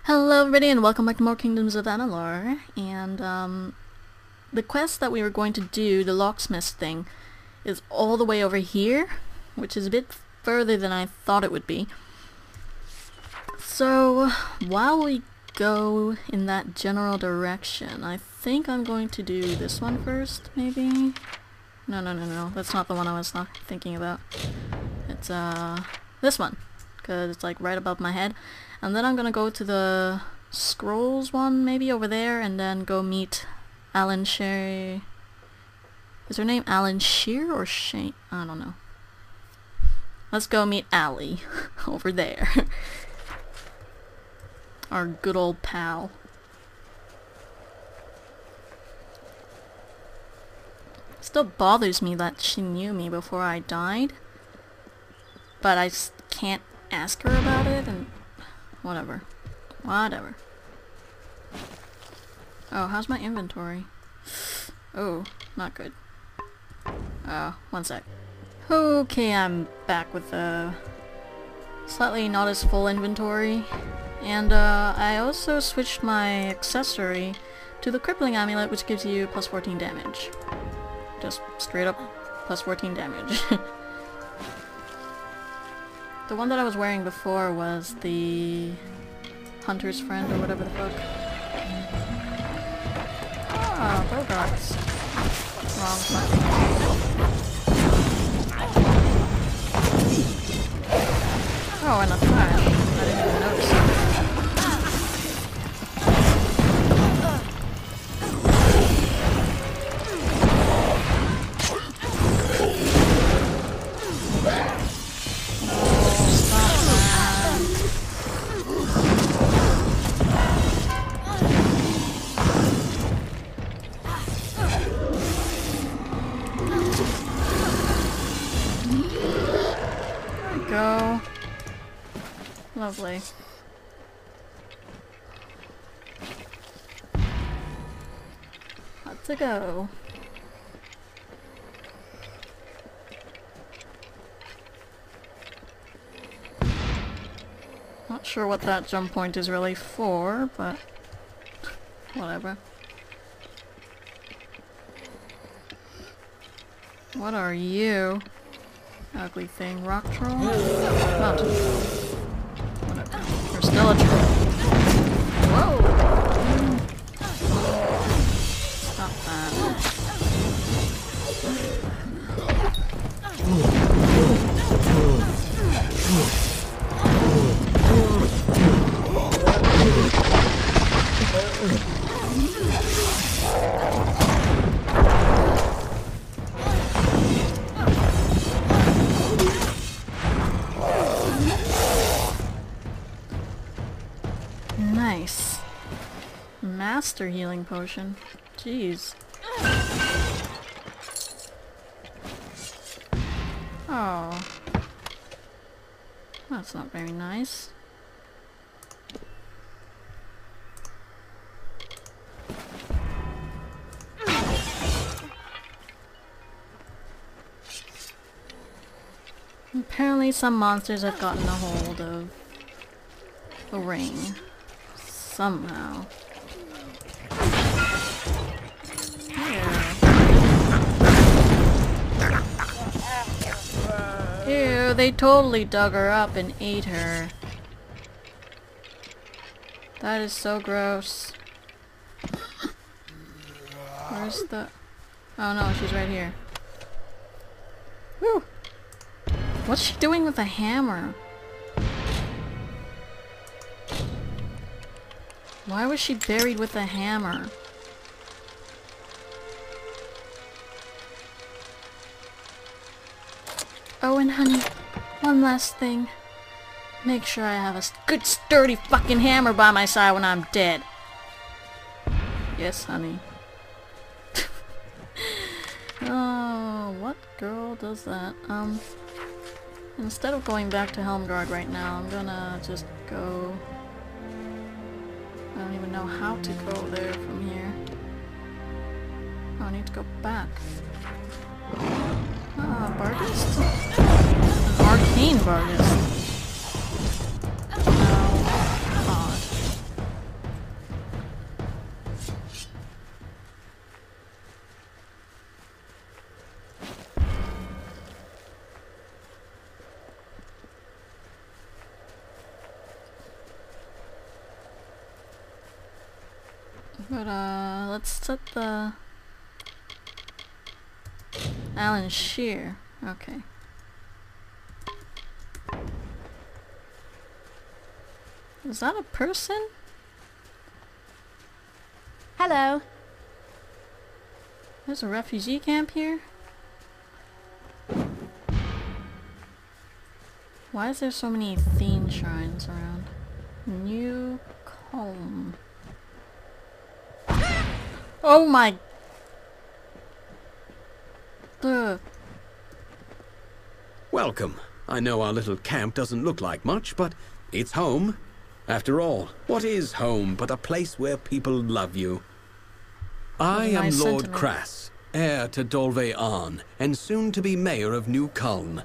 Hello everybody and welcome back to more Kingdoms of Amalur, and the quest that we were going to do, the locksmith thing, is all the way over here, which is a bit further than I thought it would be. So while we go in that general direction, I think I'm going to do this one first, maybe? No, that's not the one I was thinking about. It's this one, because it's like right above my head. And then I'm gonna go to the scrolls one, maybe over there, and then go meet Alan Sherry. Is her name Alan Shear or Shane? I don't know. Let's go meet Allie over there. Our good old pal. Still bothers me that she knew me before I died, but I can't ask her about it, and whatever. Oh, how's my inventory? Oh, not good. One sec. Okay, I'm back with a slightly not as full inventory. And I also switched my accessory to the crippling amulet, which gives you plus 14 damage. Just straight up plus 14 damage. The one that I was wearing before was the Hunter's Friend, or whatever the fuck. Ah, Bogarts. Wrong button. Oh, and a threat. I didn't even notice it. Go. Lovely. Let's go. Not sure what that jump point is really for, but whatever. What are you? Ugly thing. Rock troll? Mountain troll. Whatever. You're still a troll. Whoa! Stop that. Nice. Master healing potion. Jeez. Oh. That's not very nice. Apparently some monsters have gotten a hold of the ring. Somehow. Ew, they totally dug her up and ate her. That is so gross. Where's the... Oh no, she's right here. Woo! What's she doing with a hammer? Why was she buried with a hammer? Oh, and honey, one last thing. Make sure I have a good sturdy fucking hammer by my side when I'm dead. Yes, honey. Oh, what girl does that? Instead of going back to Helmgard right now, I'm gonna just go... I don't even know how to go there from here. Oh, I need to go back. Ah, Barghest? An arcane Barghest. Oh, God. But let's set the Alan Shear. Okay. Is that a person? Hello. There's a refugee camp here? Why is there so many theme shrines around? New comb. Oh my... Ugh. Welcome. I know our little camp doesn't look like much, but it's home. After all, what is home but a place where people love you? I am Nice Lord sentiment. Crass, heir to Dolve Arn, and soon to be mayor of New Culm.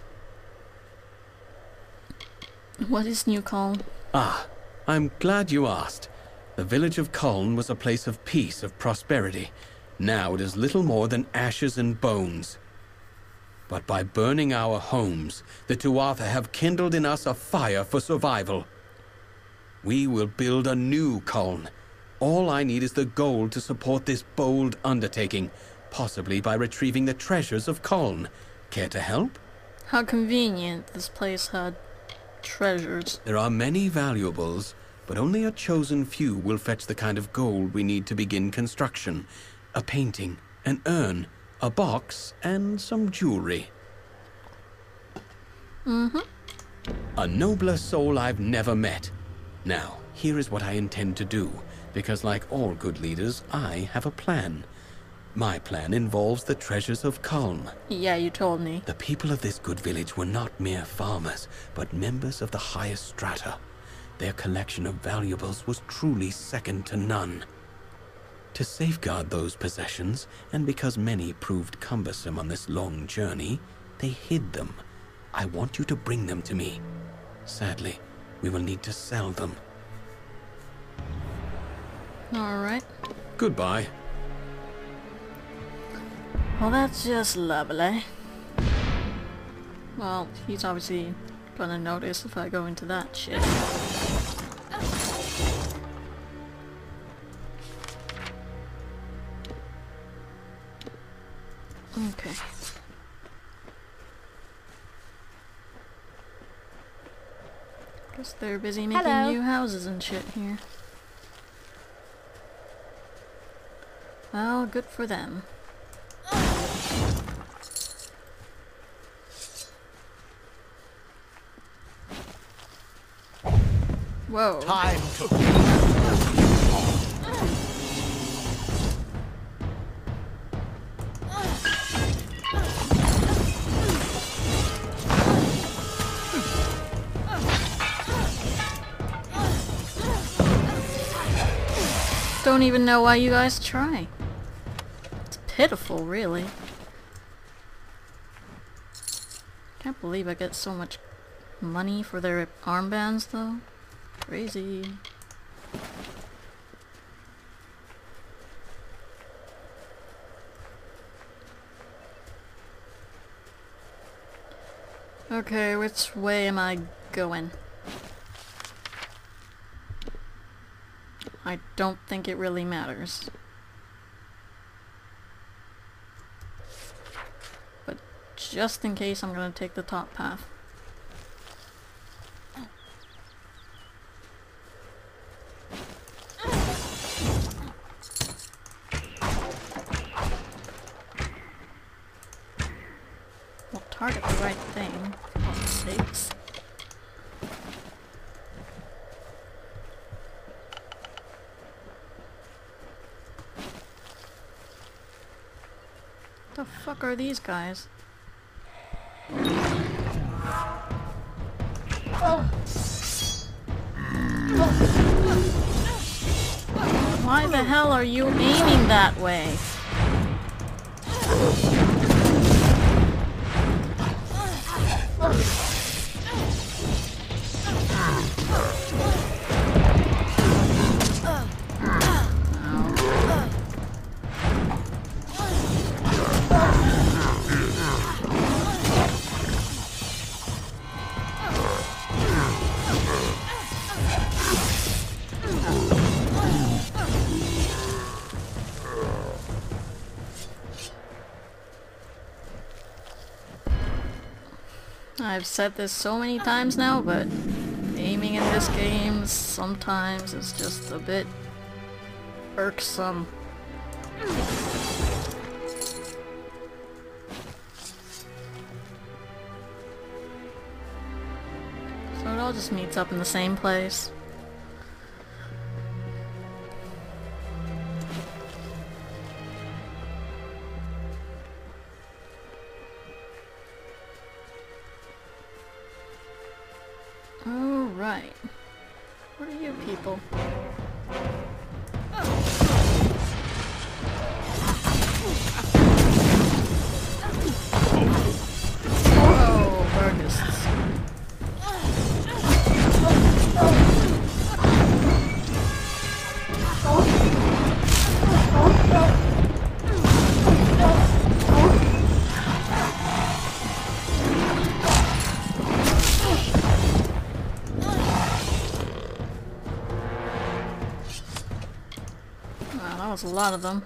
What is New Comb? Ah, I'm glad you asked. The village of Culm was a place of peace, of prosperity. Now it is little more than ashes and bones. But by burning our homes, the Tuatha have kindled in us a fire for survival. We will build a new Culm. All I need is the gold to support this bold undertaking, possibly by retrieving the treasures of Culm. Care to help? How convenient this place had treasures. There are many valuables, but only a chosen few will fetch the kind of gold we need to begin construction. A painting, an urn, a box, and some jewelry. A nobler soul I've never met. Now, here is what I intend to do, because like all good leaders, I have a plan. My plan involves the treasures of Culm. Yeah, you told me. The people of this good village were not mere farmers, but members of the highest strata. Their collection of valuables was truly second to none. To safeguard those possessions, and because many proved cumbersome on this long journey, they hid them. I want you to bring them to me. Sadly, we will need to sell them. Alright. Goodbye. Well, that's just lovely. Well, he's obviously gonna notice if I go into that shit. Okay. Guess they're busy making Hello. new houses and shit here. Well, good for them. Whoa. Time to... Don't even know why you guys try. It's pitiful, really. Can't believe I get so much money for their armbands, though. Crazy. Okay, which way am I going? I don't think it really matters. But just in case, I'm gonna take the top path. We'll target the right thing, for fuck's sakes. The fuck are these guys? Why the hell are you aiming that way? I've said this so many times now, but aiming in this game sometimes is just a bit irksome. So it all just meets up in the same place. Alright. What are you people? Oh, Burgists. Wow, that was a lot of them.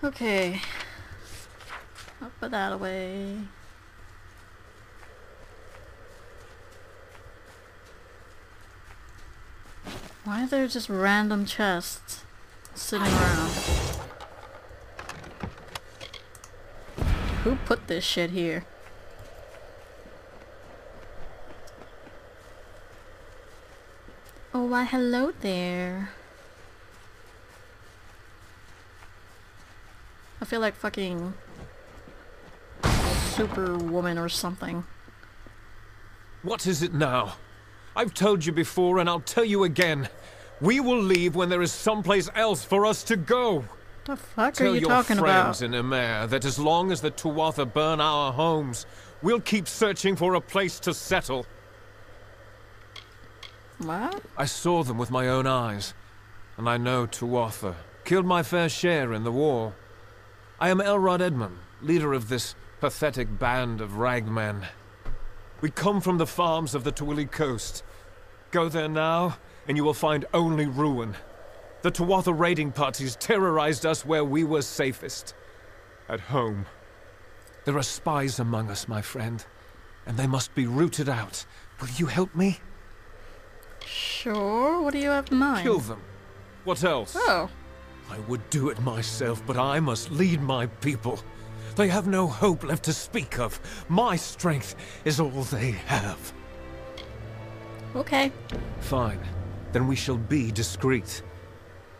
Okay. I'll put that away. Why are there just random chests sitting around? Who put this shit here? Oh, why hello there. I feel like fucking Superwoman or something. What is it now? I've told you before and I'll tell you again. We will leave when there is someplace else for us to go. The fuck Tell are you your talking friends about? in Emer that as long as the Tuatha burn our homes, we'll keep searching for a place to settle. What? I saw them with my own eyes, and I know Tuatha killed my fair share in the war. I am Elrod Edmund, leader of this pathetic band of ragmen. We come from the farms of the Twili coast. Go there now, and you will find only ruin. The Tuatha raiding parties terrorized us where we were safest. At home. There are spies among us, my friend, and they must be rooted out. Will you help me? Sure, what do you have in mind? Kill them. What else? Oh. I would do it myself, but I must lead my people. They have no hope left to speak of. My strength is all they have. Okay. Fine. Then we shall be discreet.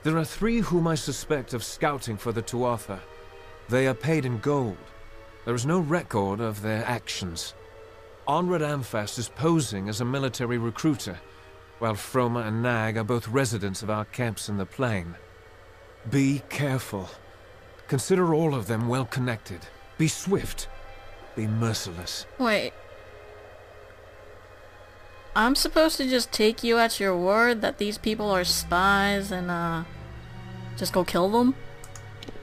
There are 3 whom I suspect of scouting for the Tuatha. They are paid in gold. There is no record of their actions. Onrad Amphast is posing as a military recruiter, while Froma and Nag are both residents of our camps in the plain. Be careful. Consider all of them well connected. Be swift. Be merciless. Wait. I'm supposed to just take you at your word that these people are spies and, just go kill them?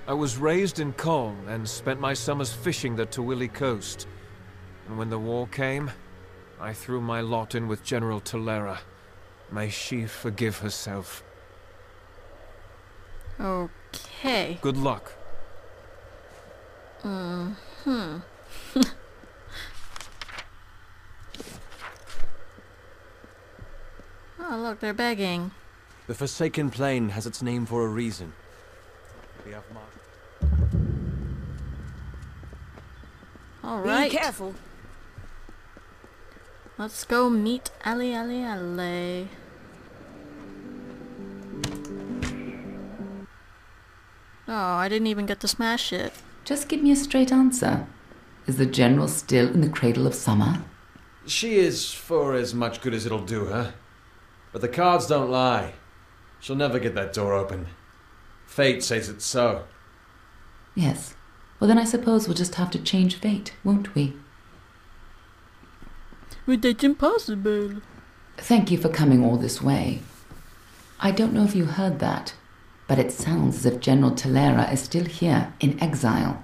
I was raised in Coln and spent my summers fishing the Twili coast. And when the war came, I threw my lot in with General Talera. May she forgive herself. Okay. Good luck. Oh, look, they're begging. The Forsaken Plain has its name for a reason. We have marked. Alright. Be careful. Let's go meet Ali. Oh, I didn't even get to smash it. Just give me a straight answer. Is the General still in the cradle of summer? She is for as much good as it'll do her. But the cards don't lie. She'll never get that door open. Fate says it's so. Yes. Well, then I suppose we'll just have to change fate, won't we? But that's impossible. Thank you for coming all this way. I don't know if you heard that, but it sounds as if General Talera is still here, in exile.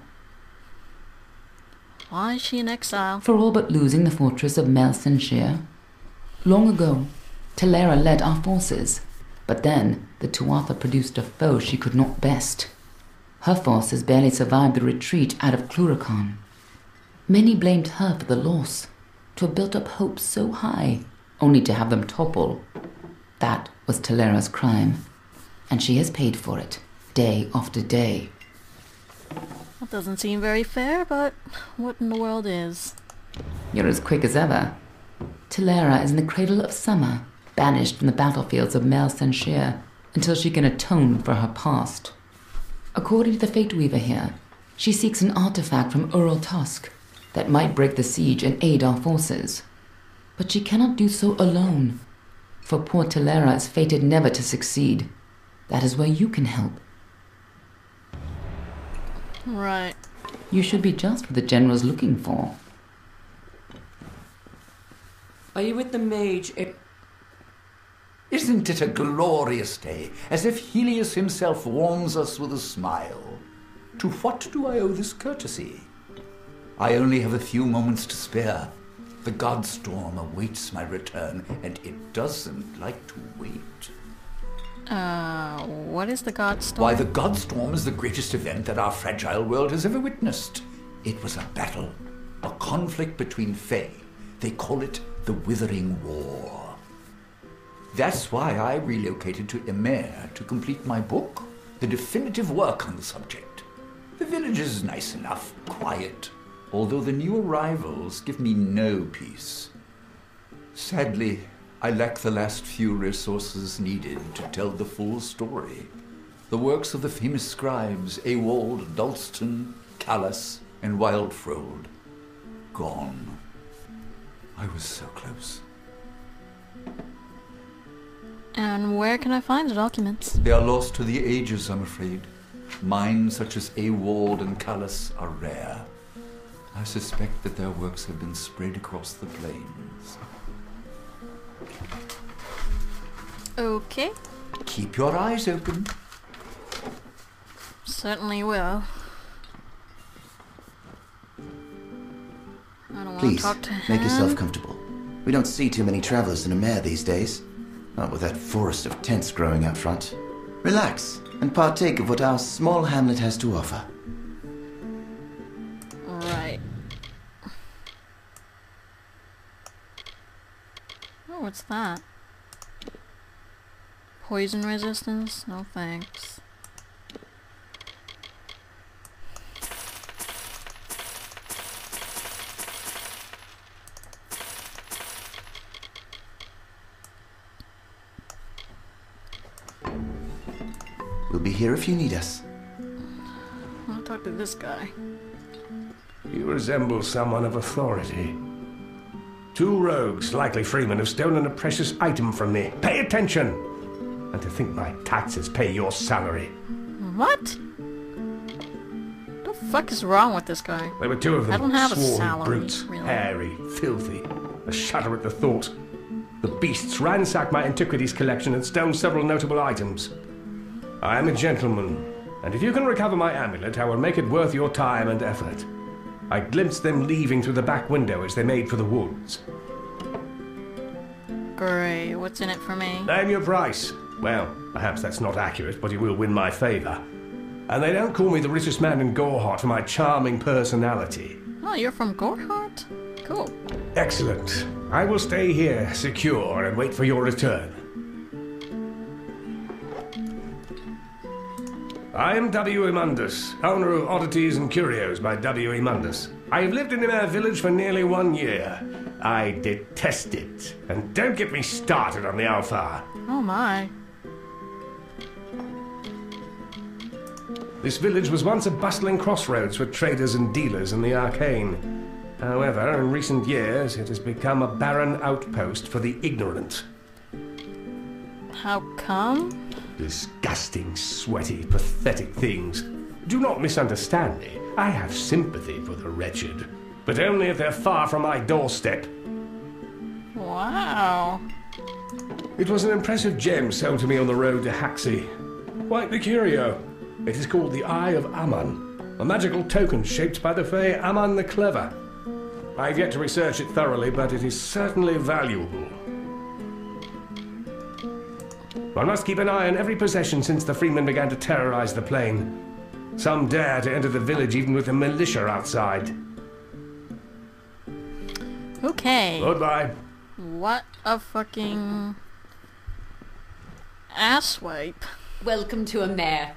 Why is she in exile? For all but losing the fortress of Melsenshire. Long ago, Talera led our forces, but then the Tuatha produced a foe she could not best. Her forces barely survived the retreat out of Cluracan. Many blamed her for the loss, to have built up hopes so high, only to have them topple. That was Talera's crime, and she has paid for it, day after day. That doesn't seem very fair, but what in the world is? You're as quick as ever. Talera is in the cradle of summer, banished from the battlefields of Mel Senshir until she can atone for her past. According to the Fate Weaver here, she seeks an artifact from Ural Tusk that might break the siege and aid our forces. But she cannot do so alone, for poor Talera is fated never to succeed. That is where you can help. Right. You should be just what the general's looking for. Are you with the mage? Isn't it a glorious day, as if Helios himself warms us with a smile? To what do I owe this courtesy? I only have a few moments to spare. The godstorm awaits my return, and it doesn't like to wait. What is the Godstorm? Why, the godstorm is the greatest event that our fragile world has ever witnessed. It was a battle, a conflict between Fae. They call it the Withering War. That's why I relocated to Emer to complete my book, the definitive work on the subject. The village is nice enough, quiet, although the new arrivals give me no peace. Sadly, I lack the last few resources needed to tell the full story. The works of the famous scribes Ewald, Dalston, Callas, and Wildfrold. Gone. I was so close. And where can I find the documents? They are lost to the ages, I'm afraid. Minds such as Ewald and Callas are rare. I suspect that their works have been spread across the plains. Okay. Keep your eyes open. Certainly will. I don't want to Please, talk to him. make yourself comfortable. We don't see too many travelers in Emer these days. Not with that forest of tents growing out front. Relax and partake of what our small hamlet has to offer. Right. Oh, what's that? Poison resistance? No thanks. We'll be here if you need us. I'll talk to this guy. You resemble someone of authority. Two rogues, likely freemen, have stolen a precious item from me. Pay attention! And to think my taxes pay your salary. What? The fuck is wrong with this guy? There were two of them. I don't have a swarthy salary, brutes, really. hairy, filthy. A shudder at the thought. The beasts ransacked my antiquities collection and stole several notable items. I am a gentleman, and if you can recover my amulet, I will make it worth your time and effort. I glimpsed them leaving through the back window as they made for the woods. Great, what's in it for me? Name your price. Well, perhaps that's not accurate, but you will win my favor. And they don't call me the richest man in Gorehart for my charming personality. Oh, you're from Gorehart? Cool. Excellent. I will stay here, secure, and wait for your return. I am W. Mundus, owner of Oddities and Curios by W. Mundus. I have lived in our village for nearly 1 year. I detest it. And don't get me started on the Alpha. Oh my. This village was once a bustling crossroads for traders and dealers in the arcane. However, in recent years, it has become a barren outpost for the ignorant. How come? Disgusting, sweaty, pathetic things. Do not misunderstand me. I have sympathy for the wretched, but only if they're far from my doorstep. Wow. It was an impressive gem sold to me on the road to Haxi. Quite the curio. It is called the Eye of Aman, a magical token shaped by the Fae Aman the Clever. I've yet to research it thoroughly, but it is certainly valuable. One must keep an eye on every possession since the freemen began to terrorize the plain. Some dare to enter the village even with the militia outside. Okay. Goodbye. What a fucking asswipe. Welcome to a mare.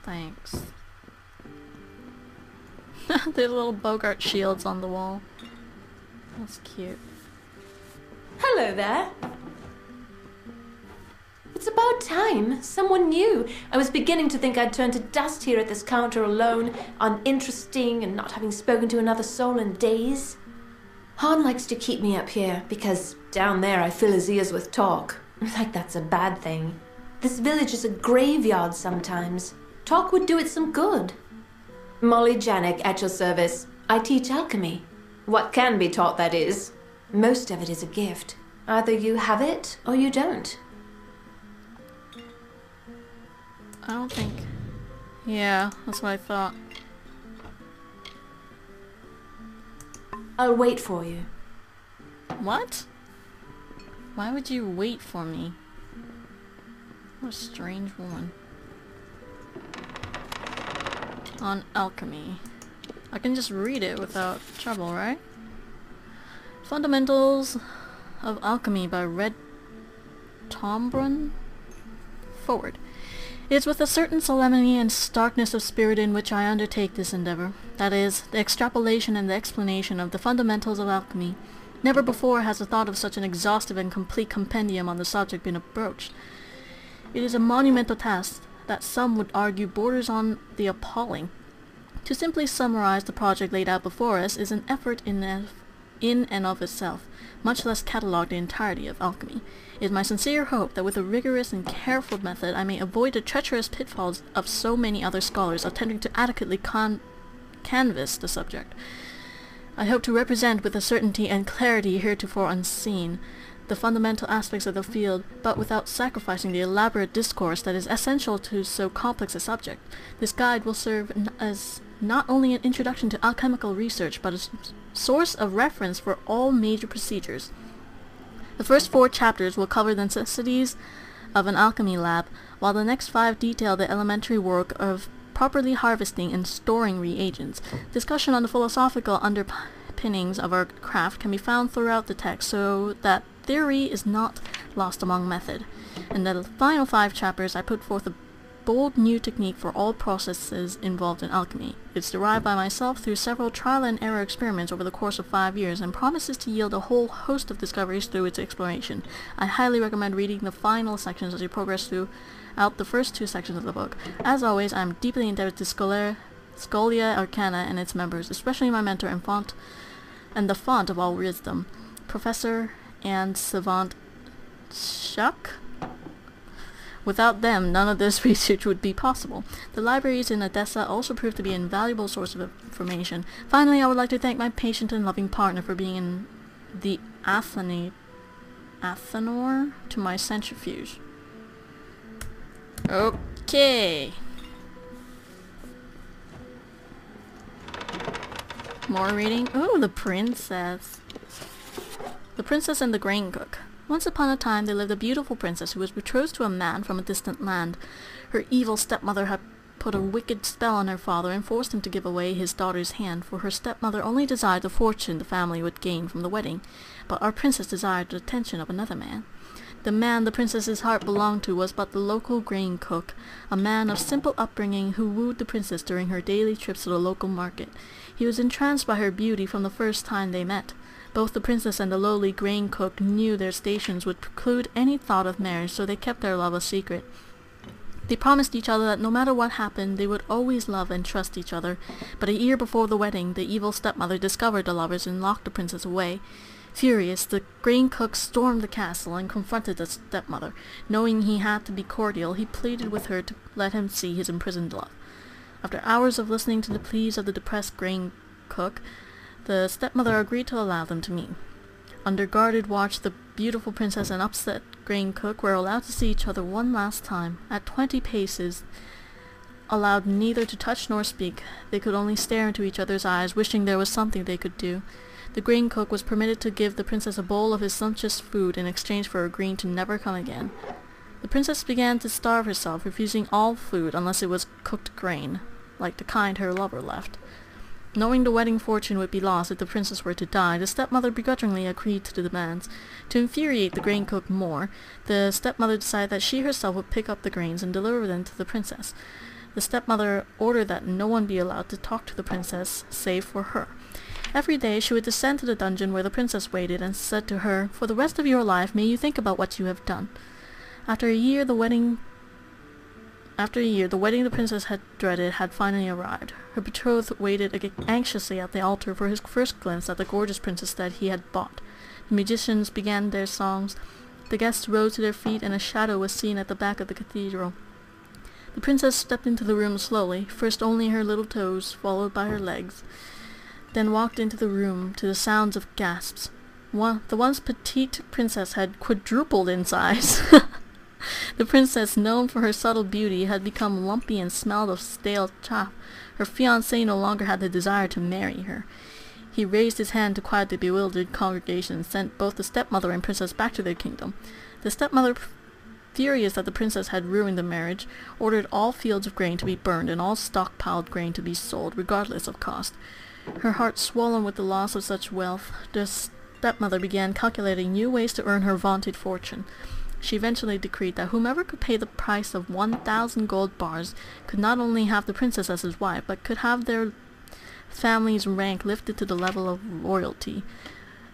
Thanks. The little Bogart shields on the wall. That's cute. Hello there. It's about time. Someone new. I was beginning to think I'd turned to dust here at this counter alone, uninteresting and not having spoken to another soul in days. Han likes to keep me up here because down there I fill his ears with talk. Like that's a bad thing. This village is a graveyard sometimes. Talk would do it some good. Molly Janik at your service. I teach alchemy. What can be taught, that is. Most of it is a gift. Either you have it or you don't. I don't think... Yeah, that's what I thought. I'll wait for you. What? Why would you wait for me? What a strange woman. On alchemy. I can just read it without trouble, right? Fundamentals of Alchemy by Red Tombrun? Forward. It is with a certain solemnity and starkness of spirit in which I undertake this endeavor. That is, the extrapolation and the explanation of the fundamentals of alchemy. Never before has the thought of such an exhaustive and complete compendium on the subject been approached. It is a monumental task that some would argue borders on the appalling. To simply summarize the project laid out before us is an effort in and of itself, much less catalogue the entirety of alchemy. It is my sincere hope that with a rigorous and careful method I may avoid the treacherous pitfalls of so many other scholars attempting to adequately canvass the subject. I hope to represent with a certainty and clarity heretofore unseen the fundamental aspects of the field, but without sacrificing the elaborate discourse that is essential to so complex a subject. This guide will serve as not only an introduction to alchemical research, but a source of reference for all major procedures. The first 4 chapters will cover the necessities of an alchemy lab, while the next 5 detail the elementary work of properly harvesting and storing reagents. Discussion on the philosophical underpinnings of our craft can be found throughout the text, so that theory is not lost among method. In the final 5 chapters I put forth a bold new technique for all processes involved in alchemy. It's derived by myself through several trial and error experiments over the course of 5 years and promises to yield a whole host of discoveries through its exploration. I highly recommend reading the final sections as you progress throughout the first 2 sections of the book. As always, I am deeply indebted to Scholia Arcana and its members, especially my mentor and the font of all wisdom, Professor and Savant Shuck. Without them, none of this research would be possible. The libraries in Odessa also proved to be an invaluable source of information. Finally, I would like to thank my patient and loving partner for being in the Athenor to my centrifuge. Okay. More reading. Oh, the princess. The Princess and the Grain Cook. Once upon a time there lived a beautiful princess who was betrothed to a man from a distant land. Her evil stepmother had put a wicked spell on her father and forced him to give away his daughter's hand, for her stepmother only desired the fortune the family would gain from the wedding, but our princess desired the attention of another man. The man the princess's heart belonged to was but the local grain cook, a man of simple upbringing who wooed the princess during her daily trips to the local market. He was entranced by her beauty from the first time they met. Both the princess and the lowly grain cook knew their stations would preclude any thought of marriage, so they kept their love a secret. They promised each other that no matter what happened, they would always love and trust each other. But a year before the wedding, the evil stepmother discovered the lovers and locked the princess away. Furious, the grain cook stormed the castle and confronted the stepmother. Knowing he had to be cordial, he pleaded with her to let him see his imprisoned love. After hours of listening to the pleas of the depressed grain cook, the stepmother agreed to allow them to meet. Under guarded watch, the beautiful princess and upset grain cook were allowed to see each other one last time. At 20 paces, allowed neither to touch nor speak, they could only stare into each other's eyes, wishing there was something they could do. The grain cook was permitted to give the princess a bowl of his sumptuous food in exchange for agreeing to never come again. The princess began to starve herself, refusing all food unless it was cooked grain, like the kind her lover left. Knowing the wedding fortune would be lost if the princess were to die, the stepmother begrudgingly agreed to the demands. To infuriate the grain cook more, the stepmother decided that she herself would pick up the grains and deliver them to the princess. The stepmother ordered that no one be allowed to talk to the princess, save for her. Every day she would descend to the dungeon where the princess waited and said to her, "For the rest of your life may you think about what you have done." After a year, the wedding the princess had dreaded had finally arrived. Her betrothed waited anxiously at the altar for his first glimpse at the gorgeous princess that he had bought. The musicians began their songs. The guests rose to their feet, and a shadow was seen at the back of the cathedral. The princess stepped into the room slowly, first only her little toes, followed by her legs, then walked into the room to the sounds of gasps. The once petite princess had quadrupled in size. The princess, known for her subtle beauty, had become lumpy and smelled of stale chaff. Her fiancé no longer had the desire to marry her. He raised his hand to quiet the bewildered congregation and sent both the stepmother and princess back to their kingdom. The stepmother, furious that the princess had ruined the marriage, ordered all fields of grain to be burned and all stockpiled grain to be sold, regardless of cost. Her heart swollen with the loss of such wealth, the stepmother began calculating new ways to earn her vaunted fortune. She eventually decreed that whomever could pay the price of 1,000 gold bars could not only have the princess as his wife, but could have their family's rank lifted to the level of royalty.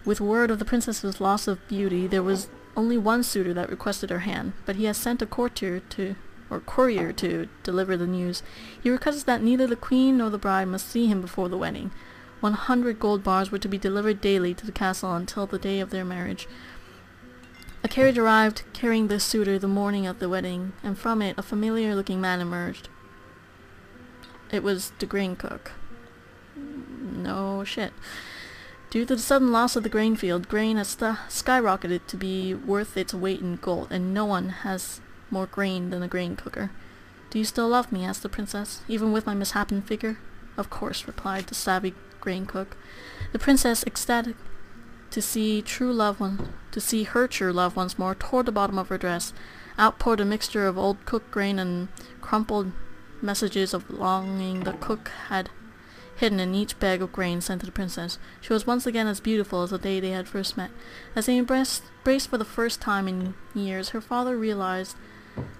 With word of the princess's loss of beauty, there was only one suitor that requested her hand, but he has sent a courier to deliver the news. He requests that neither the queen nor the bride must see him before the wedding. 100 gold bars were to be delivered daily to the castle until the day of their marriage. A carriage arrived, carrying the suitor the morning of the wedding, and from it a familiar-looking man emerged. It was the grain cook. No shit. Due to the sudden loss of the grain field, grain has skyrocketed to be worth its weight in gold, and no one has more grain than a grain cooker. "Do you still love me?" asked the princess, "even with my misshapen figure?" "Of course," replied the savvy grain cook. The princess, ecstatic to see her true love once more, tore the bottom of her dress, outpoured a mixture of old cooked grain and crumpled messages of longing the cook had hidden in each bag of grain sent to the princess. She was once again as beautiful as the day they had first met. As they embraced for the first time in years, her father realized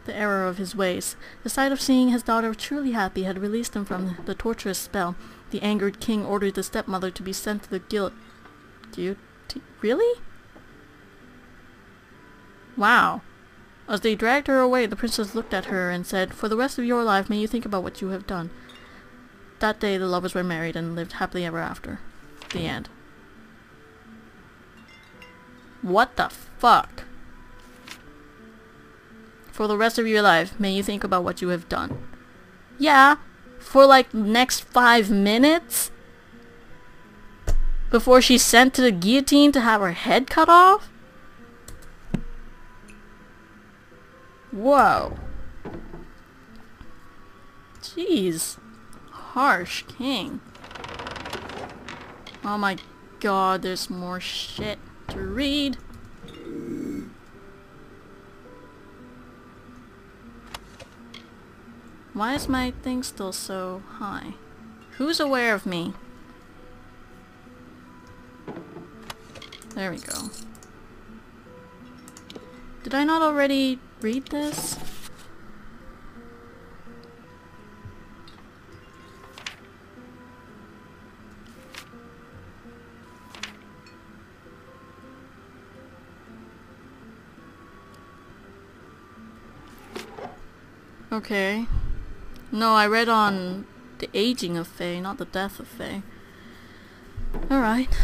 the error of his ways. The sight of seeing his daughter truly happy had released him from the torturous spell. The angered king ordered the stepmother to be sent to the guillotine. Really? Wow. As they dragged her away, the princess looked at her and said, "For the rest of your life, may you think about what you have done." That day, the lovers were married and lived happily ever after. The end. What the fuck? For the rest of your life, may you think about what you have done. Yeah, for like next 5 minutes? Before she's sent to the guillotine to have her head cut off? Whoa. Jeez. Harsh king. Oh my god, there's more shit to read. Why is my thing still so high? Who's aware of me? There we go. Did I not already read this? Okay. No, I read on the aging of Fae, not the death of Fae. Alright.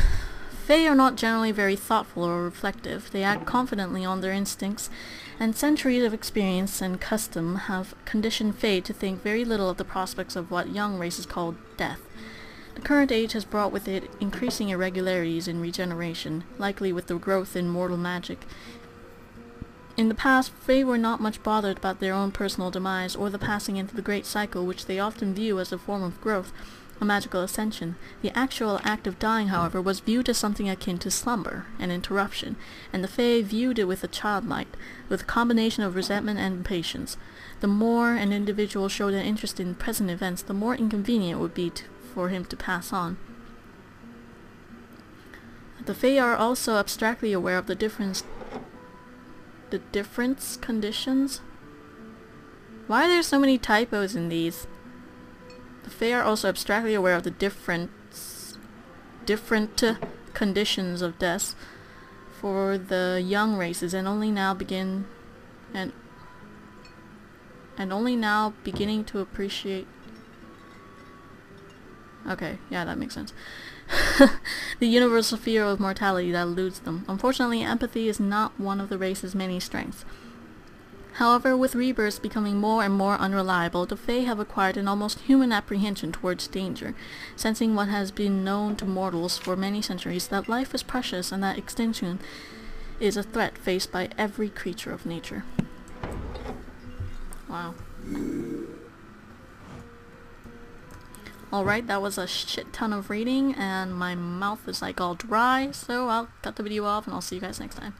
Fae are not generally very thoughtful or reflective. They act confidently on their instincts, and centuries of experience and custom have conditioned Fae to think very little of the prospects of what young races call death. The current age has brought with it increasing irregularities in regeneration, likely with the growth in mortal magic. In the past, Fae were not much bothered about their own personal demise or the passing into the great cycle, which they often view as a form of growth. a magical ascension. The actual act of dying, however, was viewed as something akin to slumber, an interruption, and the Fae viewed it with a childmight, with a combination of resentment and impatience. The more an individual showed an interest in present events, the more inconvenient it would be for him to pass on. The Fae are also abstractly aware of the difference conditions? Why are there so many typos in these? The Fae are also abstractly aware of the different conditions of death for the young races, and only now beginning to appreciate. Okay, yeah, that makes sense. The universal fear of mortality that eludes them. Unfortunately, empathy is not one of the race's many strengths. However, with rebirths becoming more and more unreliable, the Fae have acquired an almost human apprehension towards danger, sensing what has been known to mortals for many centuries, that life is precious and that extinction is a threat faced by every creature of nature. Wow. Alright, that was a shit ton of reading, and my mouth is like all dry, so I'll cut the video off and I'll see you guys next time.